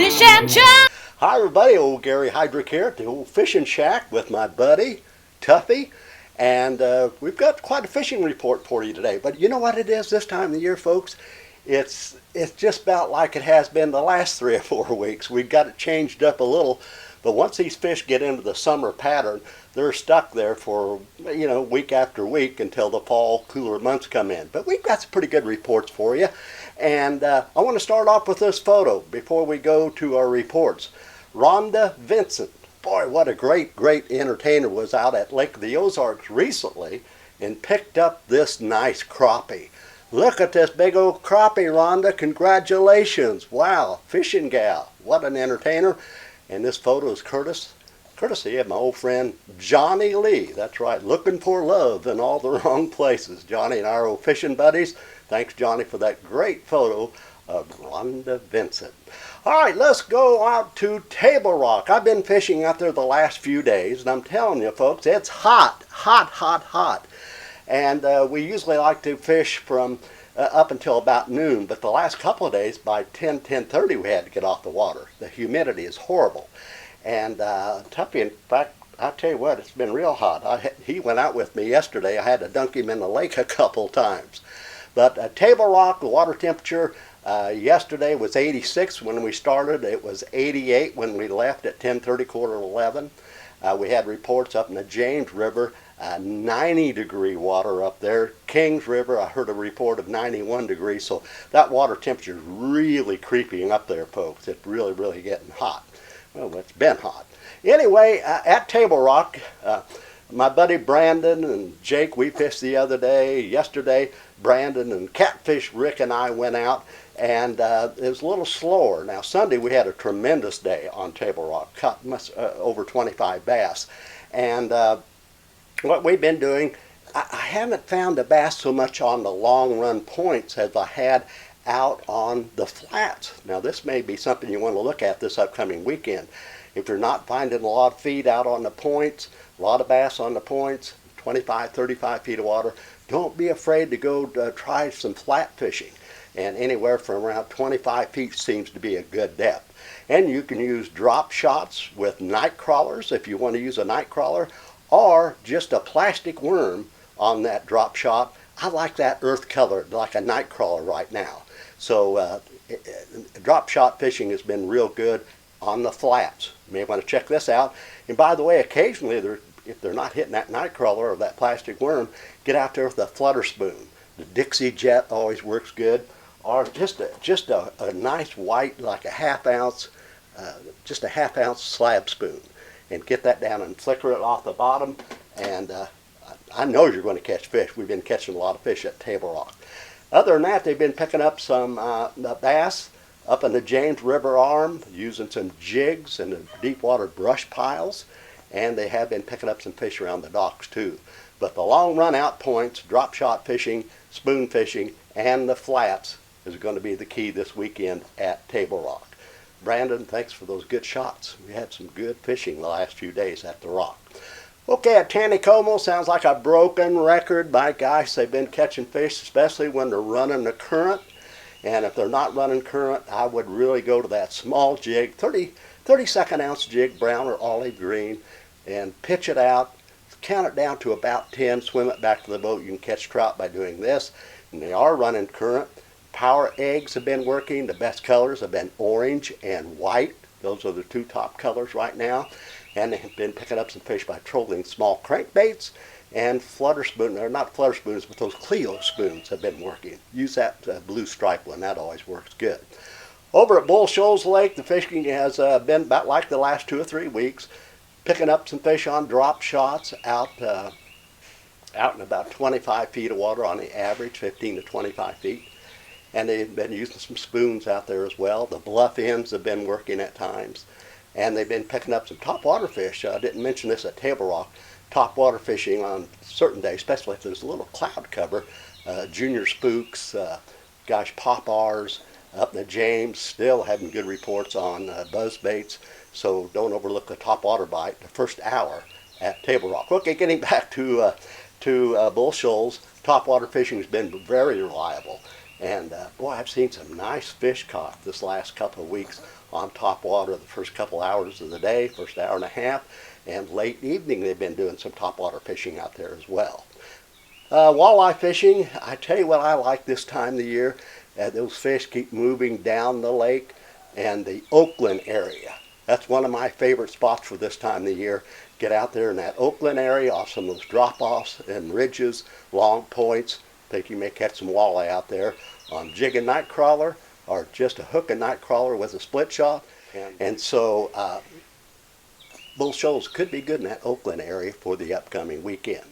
Fish and Chums. Hi everybody, old Gary Hydrick here at the old fishing shack with my buddy Tuffy, and we've got quite a fishing report for you today. But you know what it is this time of the year, folks? It's just about like it has been the last 3 or 4 weeks. We've got it changed up a little, but once these fish get into the summer pattern, they're stuck there for week after week until the fall cooler months come in. But we've got some pretty good reports for you, and I want to start off with this photo before we go to our reports. Rhonda Vincent, boy, what a great entertainer, was out at Lake of the Ozarks recently and picked up this nice crappie. Look at this big old crappie, Rhonda. Congratulations. Wow, fishing gal. What an entertainer. And this photo is courtesy of my old friend Johnny Lee. That's right, looking for love in all the wrong places. Johnny and our old fishing buddies. Thanks, Johnny, for that great photo of Rhonda Vincent. All right, let's go out to Table Rock. I've been fishing out there the last few days, and I'm telling you, folks, it's hot. And we usually like to fish from up until about noon, but the last couple of days, by 10:30, we had to get off the water. The humidity is horrible. And Tuffy, in fact, I'll tell you what, it's been real hot. He went out with me yesterday. I had to dunk him in the lake a couple times. But Table Rock, the water temperature yesterday was 86 when we started. It was 88 when we left at 10:30, quarter to 11. We had reports up in the James River, 90-degree water up there. Kings River, I heard a report of 91 degrees. So that water temperature is really creeping up there, folks. It's really getting hot. Well, it's been hot. Anyway, at Table Rock, my buddy Brandon and Jake, we fished the other day. Yesterday, Brandon and Catfish Rick and I went out, and it was a little slower. Now, Sunday we had a tremendous day on Table Rock, caught over 25 bass. And what we've been doing, I haven't found a bass so much on the long run points as I had out on the flats. Now, this may be something you want to look at this upcoming weekend. If you're not finding a lot of feed out on the points, a lot of bass on the points, 25, 35 feet of water, don't be afraid to go try some flat fishing. And anywhere from around 25 feet seems to be a good depth. And you can use drop shots with night crawlers if you want to use a night crawler, or just a plastic worm on that drop shot. I like that earth color, like a night crawler right now. So drop shot fishing has been real good on the flats. You may want to check this out. And by the way, occasionally, if they're not hitting that night crawler or that plastic worm, get out there with a flutter spoon. The Dixie Jet always works good, or just a nice white, like a half ounce slab spoon, and get that down and flicker it off the bottom. And I know you're going to catch fish. We've been catching a lot of fish at Table Rock. Other than that, they've been picking up some bass up in the James River arm, using some jigs and the deep water brush piles, and they have been picking up some fish around the docks too. But the long run out points, drop shot fishing, spoon fishing, and the flats is going to be the key this weekend at Table Rock. Brandon, thanks for those good shots. We had some good fishing the last few days at the Rock. Okay, at Taneycomo, sounds like a broken record. My gosh, they've been catching fish, especially when they're running the current. And if they're not running current, I would really go to that small jig, 32nd ounce jig, brown or olive green, and pitch it out, count it down to about 10, swim it back to the boat. You can catch trout by doing this. And they are running current. Power eggs have been working. The best colors have been orange and white. Those are the two top colors right now. And they have been picking up some fish by trolling small crankbaits and flutter spoon, or not flutter spoons, but those Cleo spoons have been working. Use that blue stripe one. That always works good. Over at Bull Shoals Lake, the fishing has been about like the last 2 or 3 weeks. Picking up some fish on drop shots out in about 25 feet of water on the average, 15 to 25 feet. And they've been using some spoons out there as well. The bluff ends have been working at times. And they've been picking up some topwater fish. I didn't mention this at Table Rock. Topwater fishing on certain days, especially if there's a little cloud cover. Junior spooks, pop-Rs up in the James, still having good reports on buzz baits. So don't overlook the topwater bite the first hour at Table Rock. Okay, getting back to Bull Shoals, topwater fishing has been very reliable. And boy, I've seen some nice fish caught this last couple of weeks on top water the first couple hours of the day, first hour and a half, and late evening they've been doing some topwater fishing out there as well. Walleye fishing, I tell you what I like this time of the year. Those fish keep moving down the lake, and the Oakland area. That's one of my favorite spots for this time of the year. Get out there in that Oakland area off some of those drop-offs and ridges, long points. I think you may catch some walleye out there on jig and night crawler, or just a hook and night crawler with a split shot. And so bull shoals could be good in that Oakland area for the upcoming weekend.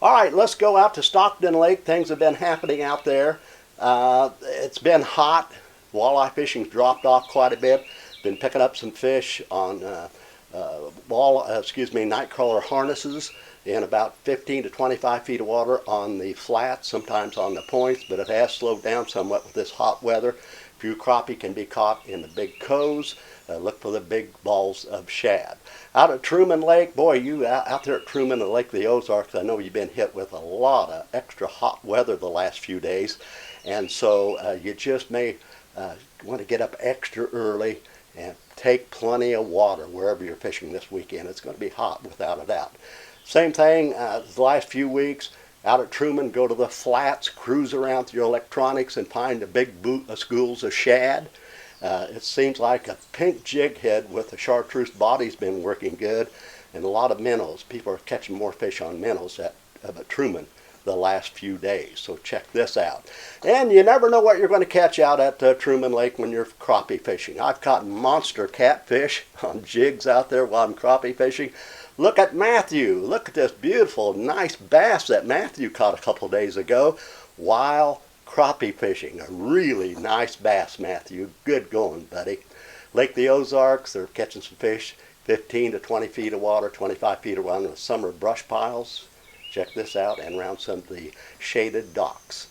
All right, let's go out to Stockton Lake. Things have been happening out there. It's been hot. Walleye fishing's dropped off quite a bit. Been picking up some fish on night crawler harnesses in about 15 to 25 feet of water on the flats, sometimes on the points, but it has slowed down somewhat with this hot weather. A few crappie can be caught in the big coves. Look for the big balls of shad. Out at Truman Lake, boy, you out there at Truman and Lake of the Ozarks, I know you've been hit with a lot of extra hot weather the last few days, and so you just may want to get up extra early and take plenty of water wherever you're fishing this weekend. It's going to be hot without a doubt. Same thing the last few weeks. Out at Truman, go to the flats, cruise around through your electronics and find the big schools of shad. It seems like a pink jig head with a chartreuse body's been working good, and a lot of minnows. People are catching more fish on minnows at Truman the last few days. So check this out. And you never know what you're going to catch out at Truman Lake when you're crappie fishing. I've caught monster catfish on jigs out there while I'm crappie fishing. Look at Matthew. Look at this beautiful, nice bass that Matthew caught a couple days ago while crappie fishing. A really nice bass, Matthew. Good going, buddy. Lake of the Ozarks, they're catching some fish, 15 to 20 feet of water, 25 feet around the summer brush piles. Check this out, and around some of the shaded docks.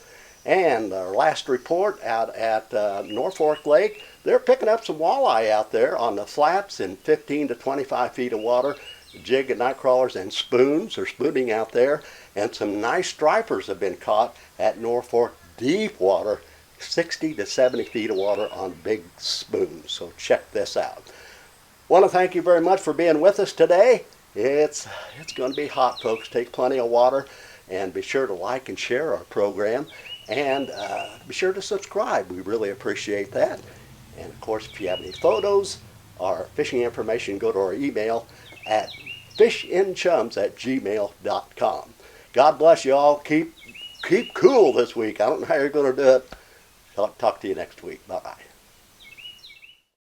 And our last report out at Norfolk Lake, they're picking up some walleye out there on the flats in 15 to 25 feet of water. Jig and night crawlers and spoons are spooning out there, and some nice stripers have been caught at Norfolk deep water, 60 to 70 feet of water on big spoons. So check this out. Want to thank you very much for being with us today. It's going to be hot, folks. Take plenty of water, and be sure to like and share our program, and be sure to subscribe. We really appreciate that. And of course, if you have any photos or fishing information, go to our email at fishinchums@gmail.com. God bless you all. Keep cool this week. I don't know how you're going to do it. Talk to you next week. Bye-bye.